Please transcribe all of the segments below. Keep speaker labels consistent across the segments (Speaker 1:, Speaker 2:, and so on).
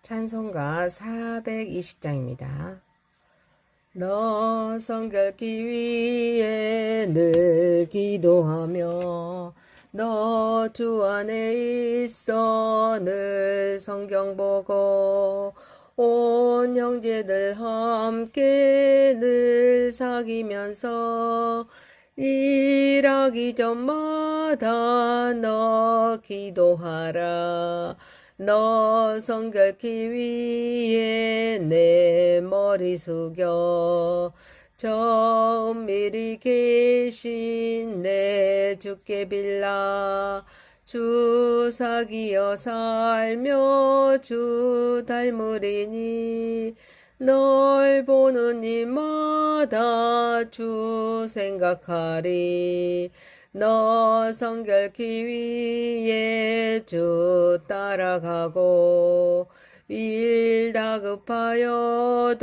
Speaker 1: 찬송가 420장입니다. 너 성결기 위해 늘 기도하며 너 주 안에 있어 늘 성경 보고 온 형제들 함께 늘 사귀면서 일하기 전마다 너 기도하라. 너 성결기 위해 내 머리 숙여 저 은밀히 계신 내 주께 빌라. 주 사귀어 살며 주 닮으리니 널 보는 이마다 주 생각하리. 너 성결기 위해 주 따라가고 일 다급하여도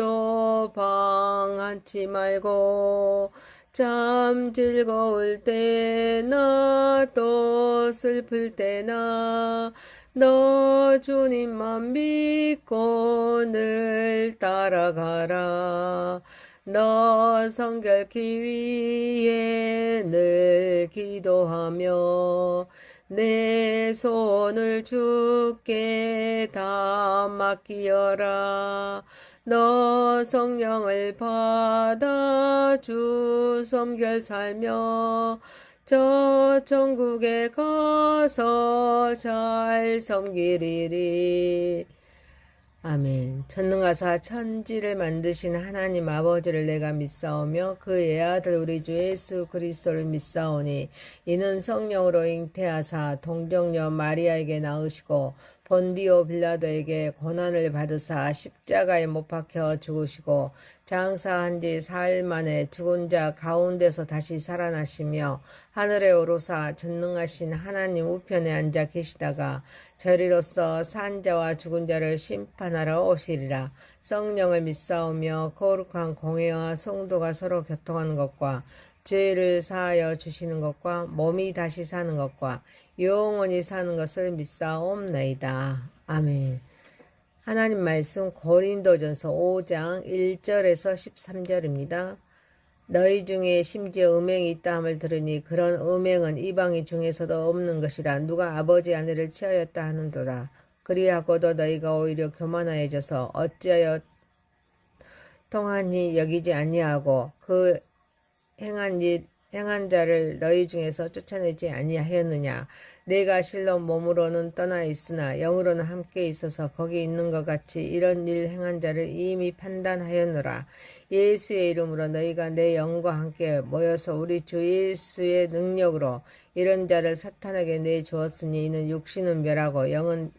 Speaker 1: 방한치 말고 참 즐거울 때나 또 슬플 때나 너 주님만 믿고 늘 따라가라. 너 성결기 위해 늘 기도하며 내 손을 주께 다 맡기어라. 너 성령을 받아 주 섬겨 살며 저 천국에 가서 잘 섬기리리. 아멘. 전능하사 천지를 만드신 하나님 아버지를 내가 믿사오며 그의 아들 우리 주 예수 그리스도를 믿사오니 이는 성령으로 잉태하사 동정녀 마리아에게 낳으시고 본디오 빌라도에게 고난을 받으사 십자가에 못 박혀 죽으시고 장사한 지 사흘 만에 죽은 자 가운데서 다시 살아나시며 하늘에 오르사 전능하신 하나님 우편에 앉아 계시다가 저리로서 산 자와 죽은 자를 심판하러 오시리라. 성령을 믿사오며 거룩한 공회와 성도가 서로 교통하는 것과 죄를 사하여 주시는 것과 몸이 다시 사는 것과 영원히 사는 것을 믿사옵나이다. 아멘. 하나님 말씀 고린도전서 5장 1절에서 13절입니다. 너희 중에 심지어 음행이 있다 함을 들으니 그런 음행은 이방인 중에서도 없는 것이라. 누가 아버지 아내를 취하였다 하는도라. 그리하고도 너희가 오히려 교만하여져서 어찌하여 통하니 여기지 아니하고 그 행한 자를 너희 중에서 쫓아내지 아니하였느냐. 내가 실로 몸으로는 떠나 있으나 영으로는 함께 있어서 거기 있는 것 같이 이런 일 행한 자를 이미 판단하였노라. 예수의 이름으로 너희가 내 영과 함께 모여서 우리 주 예수의 능력으로 이런 자를 사탄에게 내주었으니 이는 육신은 멸하고 영은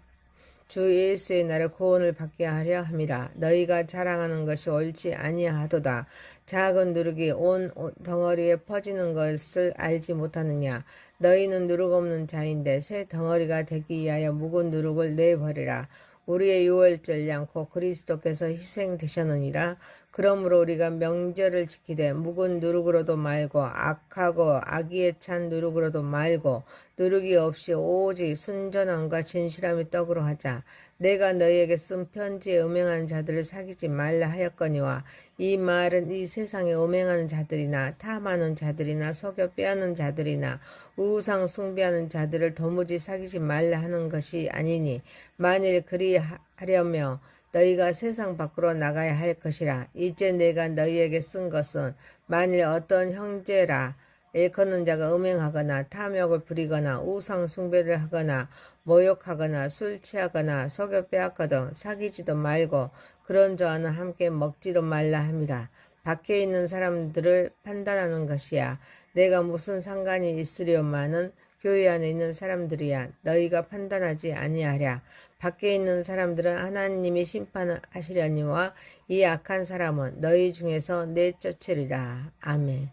Speaker 1: 주 예수의 나를 구원을 받게 하려 함이라. 너희가 자랑하는 것이 옳지 아니하도다. 작은 누룩이 온 덩어리에 퍼지는 것을 알지 못하느냐. 너희는 누룩 없는 자인데 새 덩어리가 되기 위하여 묵은 누룩을 내버리라. 우리의 유월절 양코 그리스도께서 희생되셨느니라. 그러므로 우리가 명절을 지키되 묵은 누룩으로도 말고 악하고 악의에 찬 누룩으로도 말고 누룩이 없이 오직 순전함과 진실함의 떡으로 하자. 내가 너희에게 쓴 편지에 음행하는 자들을 사귀지 말라 하였거니와 이 말은 이 세상에 음행하는 자들이나 탐하는 자들이나 속여 빼앗는 자들이나 우상 숭배하는 자들을 도무지 사귀지 말라 하는 것이 아니니 만일 그리하려며 너희가 세상 밖으로 나가야 할 것이라. 이제 내가 너희에게 쓴 것은 만일 어떤 형제라 일컫는 자가 음행하거나 탐욕을 부리거나 우상 숭배를 하거나 모욕하거나 술 취하거나 속여 빼앗거든 사귀지도 말고 그런 자와는 함께 먹지도 말라 함이라. 밖에 있는 사람들을 판단하는 것이야. 내가 무슨 상관이 있으려마는 교회 안에 있는 사람들이야. 너희가 판단하지 아니하랴. 밖에 있는 사람들은 하나님이 심판하시려니와 이 악한 사람은 너희 중에서 내쫓으리라. 아멘.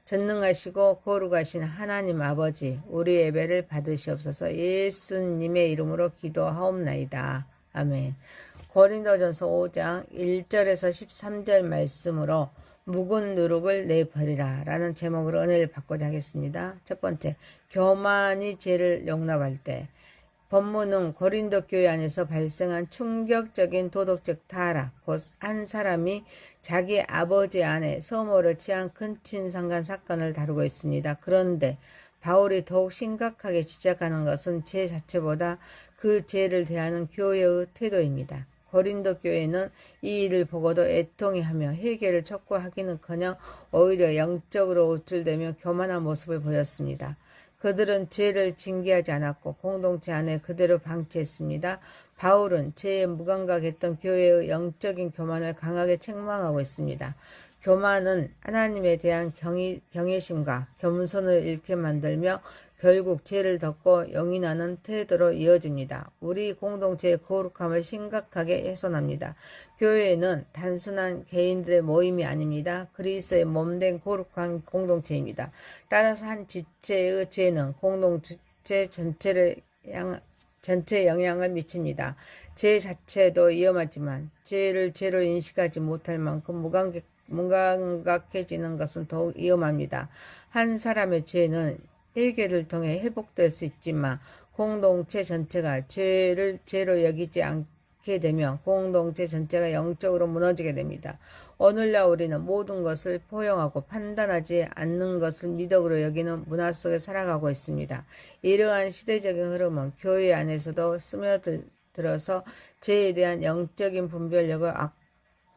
Speaker 1: 전능하시고 거룩하신 하나님 아버지, 우리 예배를 받으시옵소서. 예수님의 이름으로 기도하옵나이다. 아멘. 고린도전서 5장 1절에서 13절 말씀으로 묵은 누룩을 내버리라 라는 제목으로 은혜를 받고자 하겠습니다. 첫 번째, 교만이 죄를 용납할 때. 본문은 고린도 교회 안에서 발생한 충격적인 도덕적 타락, 곧 한 사람이 자기 아버지 안에 서모를 취한 큰 친상간 사건을 다루고 있습니다. 그런데 바울이 더욱 심각하게 지적하는 것은 죄 자체보다 그 죄를 대하는 교회의 태도입니다. 고린도 교회는 이 일을 보고도 애통해하며 회개를 촉구하기는커녕 오히려 영적으로 우쭐대며 교만한 모습을 보였습니다. 그들은 죄를 징계하지 않았고 공동체 안에 그대로 방치했습니다. 바울은 죄에 무감각했던 교회의 영적인 교만을 강하게 책망하고 있습니다. 교만은 하나님에 대한 경외심과 겸손을 잃게 만들며 결국 죄를 덮고 용인하는 태도로 이어집니다. 우리 공동체의 거룩함을 심각하게 훼손합니다. 교회는 단순한 개인들의 모임이 아닙니다. 그리스도의 몸된 거룩한 공동체입니다. 따라서 한 지체의 죄는 공동체 전체에 영향을 미칩니다. 죄 자체도 위험하지만 죄를 죄로 인식하지 못할 만큼 무감각해지는 것은 더욱 위험합니다. 한 사람의 죄는 회개를 통해 회복될 수 있지만 공동체 전체가 죄를 죄로 여기지 않게 되면 공동체 전체가 영적으로 무너지게 됩니다. 오늘날 우리는 모든 것을 포용하고 판단하지 않는 것을 미덕으로 여기는 문화 속에 살아가고 있습니다. 이러한 시대적인 흐름은 교회 안에서도 스며들어서 죄에 대한 영적인 분별력을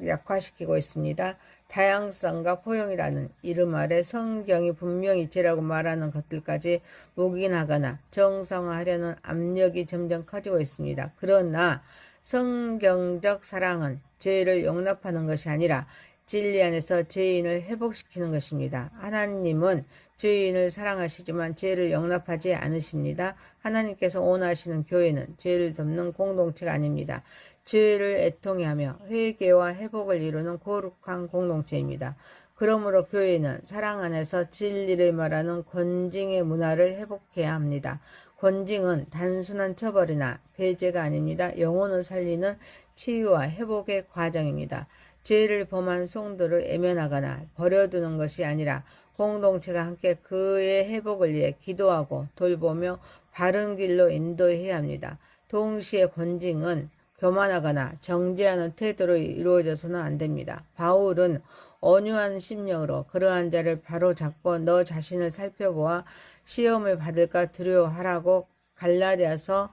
Speaker 1: 약화시키고 있습니다. 다양성과 포용이라는 이름 아래 성경이 분명히 죄라고 말하는 것들까지 묵인하거나 정상화하려는 압력이 점점 커지고 있습니다. 그러나 성경적 사랑은 죄를 용납하는 것이 아니라 진리 안에서 죄인을 회복시키는 것입니다. 하나님은 죄인을 사랑하시지만 죄를 용납하지 않으십니다. 하나님께서 원하시는 교회는 죄를 덮는 공동체가 아닙니다. 죄를 애통해하며 회개와 회복을 이루는 거룩한 공동체입니다. 그러므로 교회는 사랑 안에서 진리를 말하는 권징의 문화를 회복해야 합니다. 권징은 단순한 처벌이나 배제가 아닙니다. 영혼을 살리는 치유와 회복의 과정입니다. 죄를 범한 성도를 애면하거나 버려두는 것이 아니라 공동체가 함께 그의 회복을 위해 기도하고 돌보며 바른 길로 인도해야 합니다. 동시에 권징은 교만하거나 정죄하는 태도로 이루어져서는 안 됩니다. 바울은 온유한 심령으로 그러한 자를 바로 잡고 너 자신을 살펴보아 시험을 받을까 두려워하라고 갈라디아서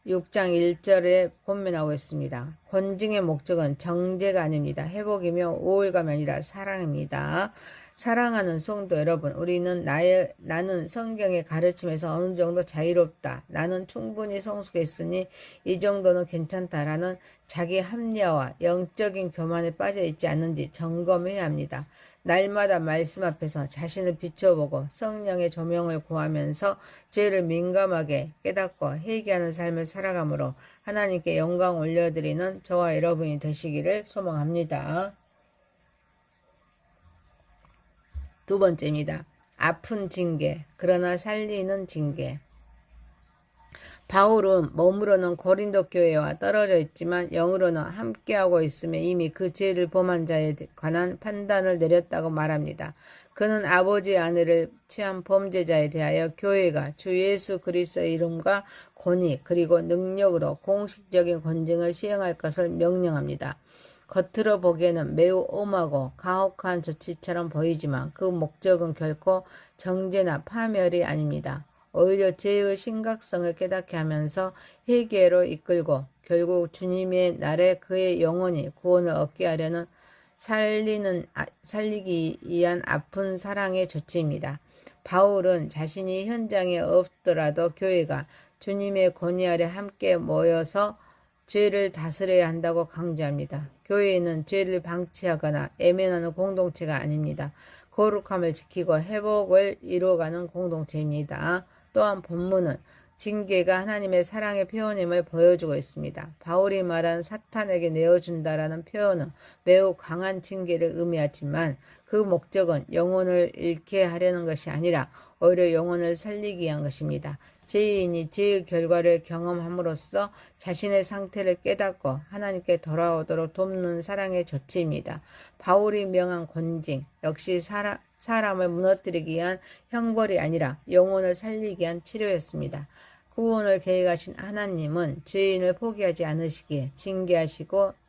Speaker 1: 6장 1절에 권면하고 있습니다. 권징의 목적은 정죄가 아닙니다. 회복이며 우월감이 아니라 사랑입니다. 사랑하는 성도 여러분, 우리는 나는 성경의 가르침에서 어느 정도 자유롭다. 나는 충분히 성숙했으니 이 정도는 괜찮다라는 자기 합리화와 영적인 교만에 빠져 있지 않는지 점검해야 합니다. 날마다 말씀 앞에서 자신을 비춰보고 성령의 조명을 구하면서 죄를 민감하게 깨닫고 회개하는 삶을 살아가므로 하나님께 영광 올려드리는 저와 여러분이 되시기를 소망합니다. 두 번째입니다. 아픈 징계, 그러나 살리는 징계. 바울은 몸으로는 고린도 교회와 떨어져 있지만 영으로는 함께하고 있으며 이미 그 죄를 범한 자에 관한 판단을 내렸다고 말합니다. 그는 아버지의 아내를 취한 범죄자에 대하여 교회가 주 예수 그리스도의 이름과 권위 그리고 능력으로 공식적인 권징을 시행할 것을 명령합니다. 겉으로 보기에는 매우 엄하고 가혹한 조치처럼 보이지만 그 목적은 결코 정죄나 파멸이 아닙니다. 오히려 죄의 심각성을 깨닫게 하면서 회개로 이끌고 결국 주님의 날에 그의 영혼이 구원을 얻게 하려는 살리기 위한 아픈 사랑의 조치입니다. 바울은 자신이 현장에 없더라도 교회가 주님의 권위 아래 함께 모여서 죄를 다스려야 한다고 강조합니다. 교회는 죄를 방치하거나 애면하는 공동체가 아닙니다. 거룩함을 지키고 회복을 이루어가는 공동체입니다. 또한 본문은 징계가 하나님의 사랑의 표현임을 보여주고 있습니다. 바울이 말한 사탄에게 내어준다라는 표현은 매우 강한 징계를 의미하지만 그 목적은 영혼을 잃게 하려는 것이 아니라 오히려 영혼을 살리기 위한 것입니다. 죄인이 죄의 결과를 경험함으로써 자신의 상태를 깨닫고 하나님께 돌아오도록 돕는 사랑의 조치입니다. 바울이 명한 권징 역시 사람을 무너뜨리기 위한 형벌이 아니라 영혼을 살리기 위한 치료였습니다. 구원을 계획하신 하나님은 죄인을 포기하지 않으시기에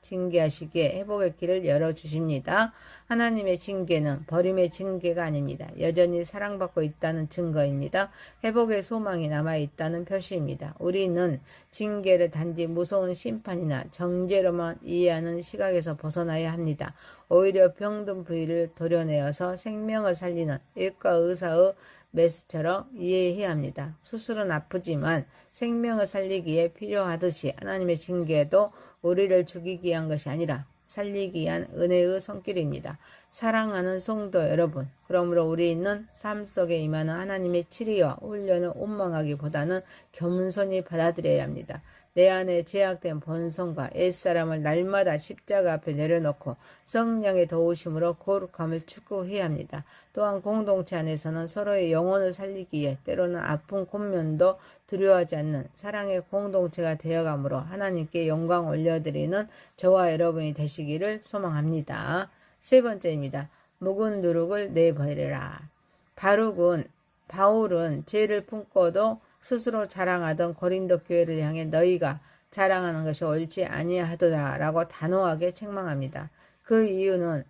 Speaker 1: 징계하시기에 회복의 길을 열어주십니다. 하나님의 징계는 버림의 징계가 아닙니다. 여전히 사랑받고 있다는 증거입니다. 회복의 소망이 남아있다는 표시입니다. 우리는 징계를 단지 무서운 심판이나 정죄로만 이해하는 시각에서 벗어나야 합니다. 오히려 병든 부위를 도려내어서 생명을 살리는 일과 의사의 메스처럼 이해해야 합니다. 수술은 아프지만 생명을 살리기에 필요하듯이 하나님의 징계도 우리를 죽이기 위한 것이 아니라 살리기 위한 은혜의 손길입니다. 사랑하는 성도 여러분, 그러므로 우리는 삶 속에 임하는 하나님의 치리와 훈련을 원망하기보다는 겸손히 받아들여야 합니다. 내 안에 제약된 본성과 옛사람을 날마다 십자가 앞에 내려놓고 성령의 도우심으로 거룩함을 추구해야 합니다. 또한 공동체 안에서는 서로의 영혼을 살리기 위해 때로는 아픈 권면도 두려워하지 않는 사랑의 공동체가 되어가므로 하나님께 영광 올려드리는 저와 여러분이 되시기를 소망합니다. 세 번째입니다. 묵은 누룩을 내버리라. 바울은 죄를 품고도 스스로 자랑하던 고린도 교회를 향해 너희가 자랑하는 것이 옳지 아니하도다 라고 단호하게 책망합니다. 그 이유는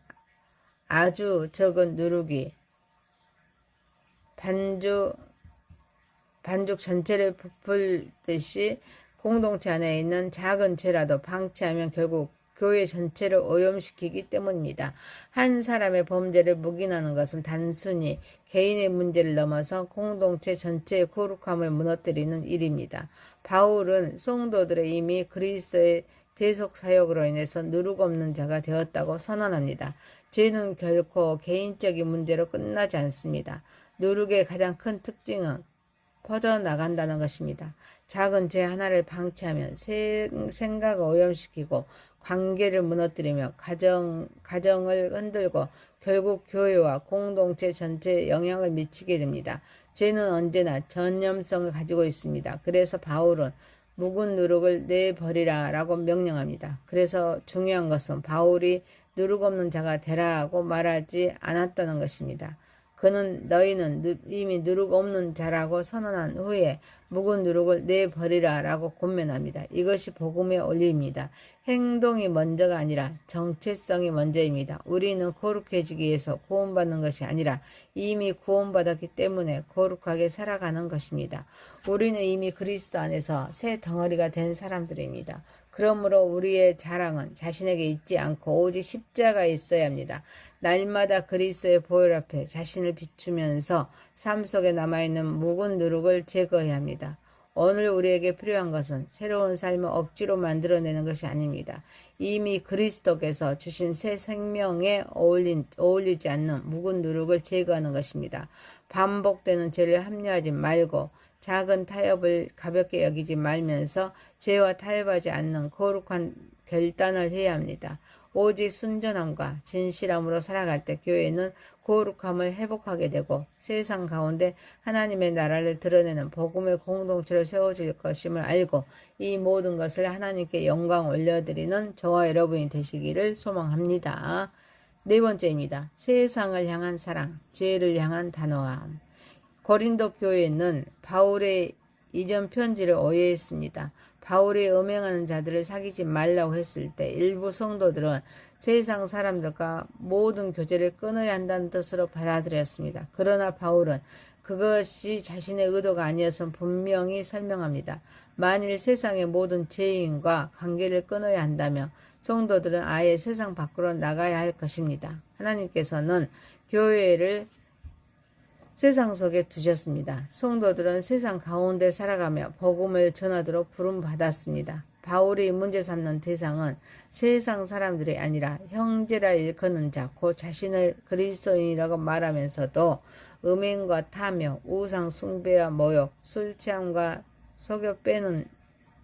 Speaker 1: 아주 적은 누룩이 반죽 전체를 부풀듯이 공동체 안에 있는 작은 죄라도 방치하면 결국 교회 전체를 오염시키기 때문입니다. 한 사람의 범죄를 묵인하는 것은 단순히 개인의 문제를 넘어서 공동체 전체의 거룩함을 무너뜨리는 일입니다. 바울은 성도들의 이미 그리스도의 대속 사역으로 인해서 누룩 없는 자가 되었다고 선언합니다. 죄는 결코 개인적인 문제로 끝나지 않습니다. 누룩의 가장 큰 특징은 퍼져나간다는 것입니다. 작은 죄 하나를 방치하면 생각을 오염시키고 관계를 무너뜨리며 가정을 흔들고 결국 교회와 공동체 전체에 영향을 미치게 됩니다. 죄는 언제나 전염성을 가지고 있습니다. 그래서 바울은 묵은 누룩을 내버리라 라고 명령합니다. 그래서 중요한 것은 바울이 누룩 없는 자가 되라고 말하지 않았다는 것입니다. 그는 너희는 이미 누룩 없는 자라고 선언한 후에 묵은 누룩을 내버리라 라고 권면합니다. 이것이 복음의 원리입니다. 행동이 먼저가 아니라 정체성이 먼저입니다. 우리는 거룩해지기 위해서 구원받는 것이 아니라 이미 구원받았기 때문에 거룩하게 살아가는 것입니다. 우리는 이미 그리스도 안에서 새 덩어리가 된 사람들입니다. 그러므로 우리의 자랑은 자신에게 있지 않고 오직 십자가에 있어야 합니다. 날마다 그리스도의 보혈 앞에 자신을 비추면서 삶 속에 남아있는 묵은 누룩을 제거해야 합니다. 오늘 우리에게 필요한 것은 새로운 삶을 억지로 만들어내는 것이 아닙니다. 이미 그리스도께서 주신 새 생명에 어울리지 않는 묵은 누룩을 제거하는 것입니다. 반복되는 죄를 합리화하지 말고 작은 타협을 가볍게 여기지 말면서 죄와 타협하지 않는 거룩한 결단을 해야 합니다. 오직 순전함과 진실함으로 살아갈 때 교회는 거룩함을 회복하게 되고 세상 가운데 하나님의 나라를 드러내는 복음의 공동체로 세워질 것임을 알고 이 모든 것을 하나님께 영광 올려드리는 저와 여러분이 되시기를 소망합니다. 네 번째입니다. 세상을 향한 사랑, 죄를 향한 단호함. 고린도 교회는 바울의 이전 편지를 오해했습니다. 바울이 음행하는 자들을 사귀지 말라고 했을 때 일부 성도들은 세상 사람들과 모든 교제를 끊어야 한다는 뜻으로 받아들였습니다. 그러나 바울은 그것이 자신의 의도가 아니었음을 분명히 설명합니다. 만일 세상의 모든 죄인과 관계를 끊어야 한다면 성도들은 아예 세상 밖으로 나가야 할 것입니다. 하나님께서는 교회를 세상 속에 두셨습니다. 성도들은 세상 가운데 살아가며 복음을 전하도록 부름받았습니다. 바울이 문제 삼는 대상은 세상 사람들이 아니라 형제라 일컫는 자, 곧 자신을 그리스도인이라고 말하면서도 음행과 탐욕, 우상 숭배와 모욕, 술 취함과 속여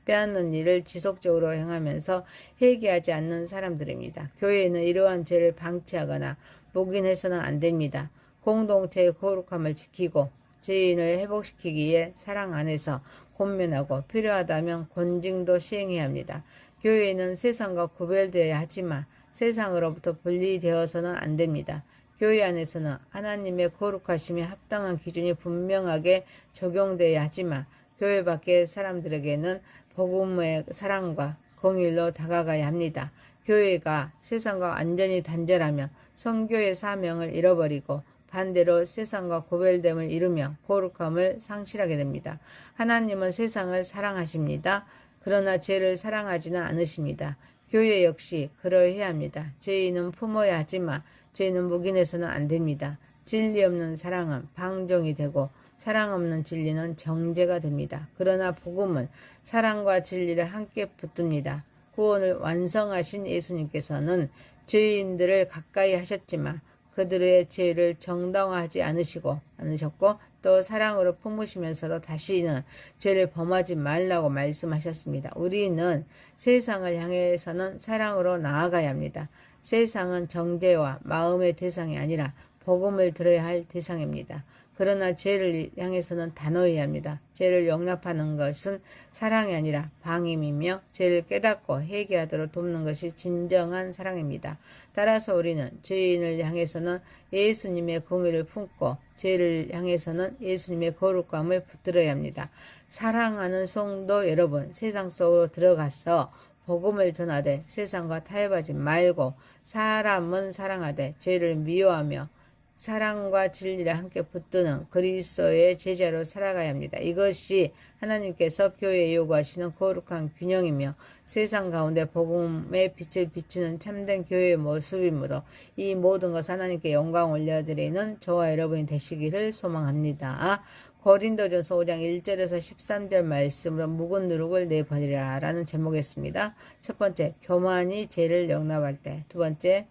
Speaker 1: 빼앗는 일을 지속적으로 행하면서 회개하지 않는 사람들입니다. 교회는 이러한 죄를 방치하거나 묵인해서는 안 됩니다. 공동체의 거룩함을 지키고 죄인을 회복시키기 위해 사랑 안에서 권면하고 필요하다면 권징도 시행해야 합니다. 교회는 세상과 구별되어야 하지만 세상으로부터 분리되어서는 안 됩니다. 교회 안에서는 하나님의 거룩하심에 합당한 기준이 분명하게 적용되어야 하지만 교회 밖의 사람들에게는 복음의 사랑과 공일로 다가가야 합니다. 교회가 세상과 완전히 단절하면 선교의 사명을 잃어버리고 반대로 세상과 고별됨을 이루며 거룩함을 상실하게 됩니다. 하나님은 세상을 사랑하십니다. 그러나 죄를 사랑하지는 않으십니다. 교회 역시 그러해야 합니다. 죄인은 품어야 하지만 죄는 묵인해서는 안 됩니다. 진리 없는 사랑은 방종이 되고 사랑 없는 진리는 정죄가 됩니다. 그러나 복음은 사랑과 진리를 함께 붙듭니다. 구원을 완성하신 예수님께서는 죄인들을 가까이 하셨지만 그들의 죄를 정당화하지 않으셨고 또 사랑으로 품으시면서도 다시는 죄를 범하지 말라고 말씀하셨습니다. 우리는 세상을 향해서는 사랑으로 나아가야 합니다. 세상은 정죄와 마음의 대상이 아니라 복음을 들어야 할 대상입니다. 그러나 죄를 향해서는 단호해야 합니다. 죄를 용납하는 것은 사랑이 아니라 방임이며 죄를 깨닫고 회개하도록 돕는 것이 진정한 사랑입니다. 따라서 우리는 죄인을 향해서는 예수님의 공의를 품고 죄를 향해서는 예수님의 거룩함을 붙들어야 합니다. 사랑하는 성도 여러분, 세상 속으로 들어가서 복음을 전하되 세상과 타협하지 말고 사람은 사랑하되 죄를 미워하며 사랑과 진리를 함께 붙드는 그리스도의 제자로 살아가야 합니다. 이것이 하나님께서 교회에 요구하시는 거룩한 균형이며 세상 가운데 복음의 빛을 비추는 참된 교회의 모습이므로 이 모든 것을 하나님께 영광 올려드리는 저와 여러분이 되시기를 소망합니다. 고린도전서 5장 1절에서 13절 말씀으로 묵은 누룩을 내버리라 라는 제목이었습니다. 첫 번째, 교만이 죄를 용납할 때. 두 번째,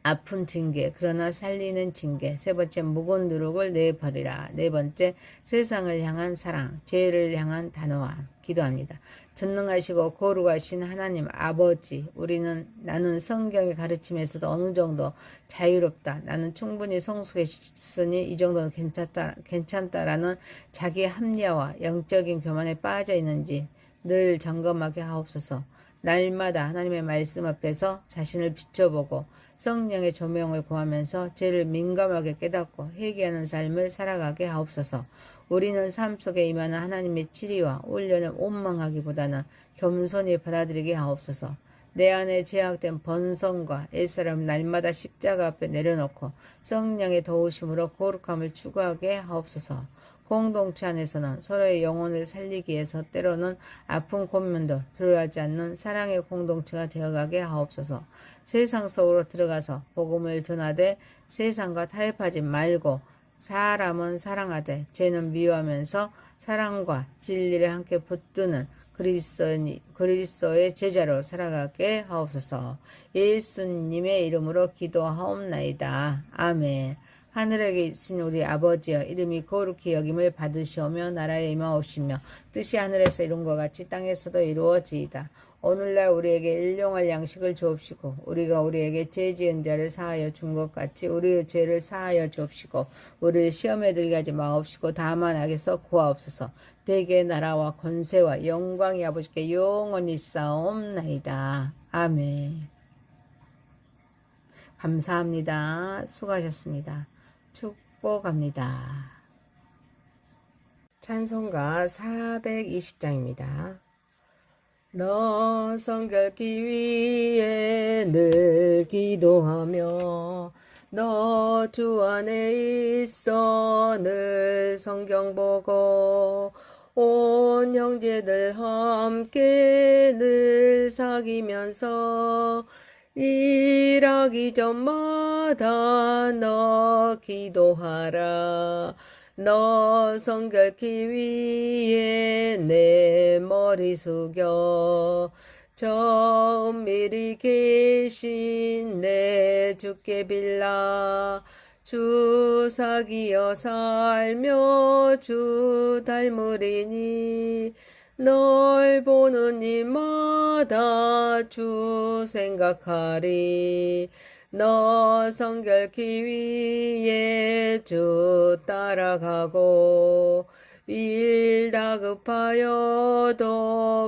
Speaker 1: 아픈 징계 그러나 살리는 징계. 세 번째, 묵은 누룩을 내버리라. 네 번째, 세상을 향한 사랑, 죄를 향한 단호함. 기도합니다. 전능하시고 거룩하신 하나님 아버지, 나는 성경의 가르침에서도 어느 정도 자유롭다, 나는 충분히 성숙했으니 이 정도는 괜찮다라는 자기 합리화와 영적인 교만에 빠져 있는지 늘 점검하게 하옵소서. 날마다 하나님의 말씀 앞에서 자신을 비춰보고 성령의 조명을 구하면서 죄를 민감하게 깨닫고 회개하는 삶을 살아가게 하옵소서. 우리는 삶 속에 임하는 하나님의 치리와 온련을 원망하기보다는 겸손히 받아들이게 하옵소서. 내 안에 제약된 번성과 옛사람을 날마다 십자가 앞에 내려놓고 성령의 도우심으로 거룩함을 추구하게 하옵소서. 공동체 안에서는 서로의 영혼을 살리기 위해서 때로는 아픈 고민도 두려워하지 않는 사랑의 공동체가 되어가게 하옵소서. 세상 속으로 들어가서 복음을 전하되 세상과 타협하지 말고 사람은 사랑하되 죄는 미워하면서 사랑과 진리를 함께 붙드는 그리스도의 제자로 살아가게 하옵소서. 예수님의 이름으로 기도하옵나이다. 아멘. 하늘에 계신 우리 아버지여, 이름이 거룩히 여김을 받으시오며 나라에 임하옵시며 뜻이 하늘에서 이룬 것 같이 땅에서도 이루어지이다. 오늘날 우리에게 일용할 양식을 주옵시고 우리가 우리에게 죄 지은 자를 사하여 준 것 같이 우리의 죄를 사하여 주옵시고 우리를 시험에 들게 하지 마옵시고 다만 악에서 구하옵소서. 대개 나라와 권세와 영광이 아버지께 영원히 있사옵나이다. 아멘. 감사합니다. 수고하셨습니다. 축복합니다. 찬송가 420장입니다. 너 성결기 위해 늘 기도하며 너 주 안에 있어 늘 성경 보고 온 형제들 함께 늘 사귀면서 일하기 전마다 너 기도하라. 너 성결기 위해 내 머리 숙여 저 은밀히 계신 내 주께 빌라. 주 사귀어 살며 주 닮으리니 널 보는 이마다 주 생각하리. 너 성결기 위해 주 따라가고 일 다급하여도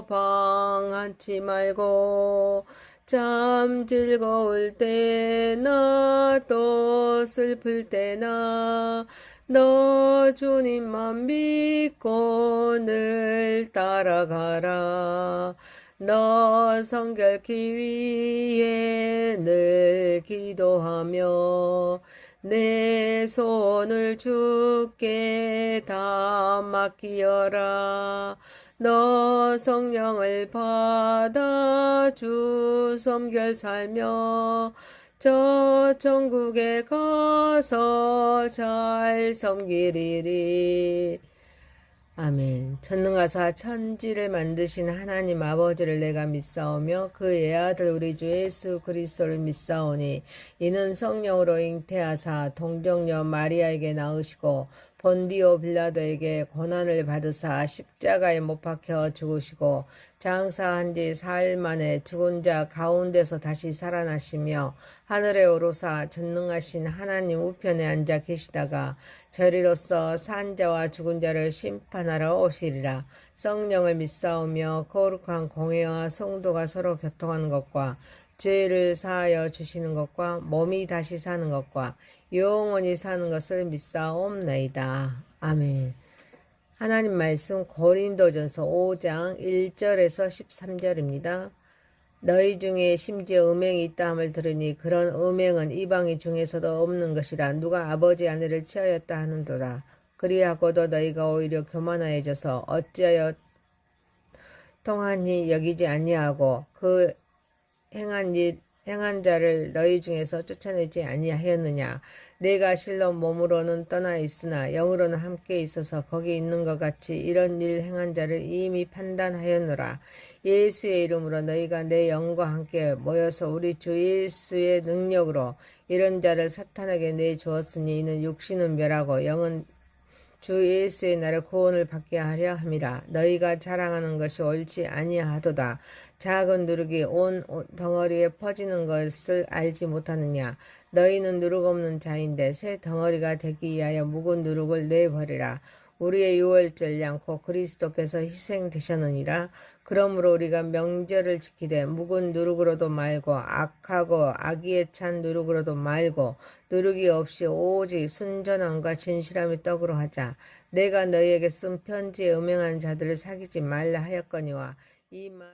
Speaker 1: 방한치 말고 참 즐거울 때나 또 슬플 때나 너 주님만 믿고 늘 따라가라. 너 성결케 위해 늘 기도하며 내 손을 주께 다 맡기어라. 너 성령을 받아 주 섬겨 살며 저 천국에 가서 잘 섬기리리. 아멘. 전능하사 천지를 만드신 하나님 아버지를 내가 믿사오며 그의 아들 우리 주 예수 그리스도를 믿사오니 이는 성령으로 잉태하사 동정녀 마리아에게 낳으시고 본디오 빌라도에게 고난을 받으사 십자가에 못 박혀 죽으시고 장사한 지 사흘 만에 죽은 자 가운데서 다시 살아나시며 하늘에 오르사 전능하신 하나님 우편에 앉아 계시다가 저리로서 산 자와 죽은 자를 심판하러 오시리라. 성령을 믿사오며 거룩한 공회와 성도가 서로 교통하는 것과 죄를 사하여 주시는 것과 몸이 다시 사는 것과 영원히 사는 것을 믿사옵나이다. 아멘. 하나님 말씀 고린도전서 5장 1절에서 13절입니다. 너희 중에 심지어 음행이 있다 함을 들으니 그런 음행은 이방인 중에서도 없는 것이라. 누가 아버지 아내를 취하였다 하는도라. 그리하고도 너희가 오히려 교만하여져서 어찌하여 통한히 여기지 아니하고 그 행한 자를 너희 중에서 쫓아내지 아니하였느냐. 내가 실로 몸으로는 떠나 있으나 영으로는 함께 있어서 거기 있는 것 같이 이런 일 행한 자를 이미 판단하였노라. 예수의 이름으로 너희가 내 영과 함께 모여서 우리 주 예수의 능력으로 이런 자를 사탄에게 내주었으니 이는 육신은 멸하고 영은 주 예수의 나를 구원을 받게 하려 함이라. 너희가 자랑하는 것이 옳지 아니하도다. 작은 누룩이 온 덩어리에 퍼지는 것을 알지 못하느냐. 너희는 누룩 없는 자인데 새 덩어리가 되기 위하여 묵은 누룩을 내버리라. 우리의 유월절 양코 그리스도께서 희생되셨느니라. 그러므로 우리가 명절을 지키되 묵은 누룩으로도 말고 악하고 악의에 찬 누룩으로도 말고 누룩이 없이 오직 순전함과 진실함의 떡으로 하자. 내가 너희에게 쓴 편지에 음행하는 자들을 사귀지 말라 하였거니와 이 말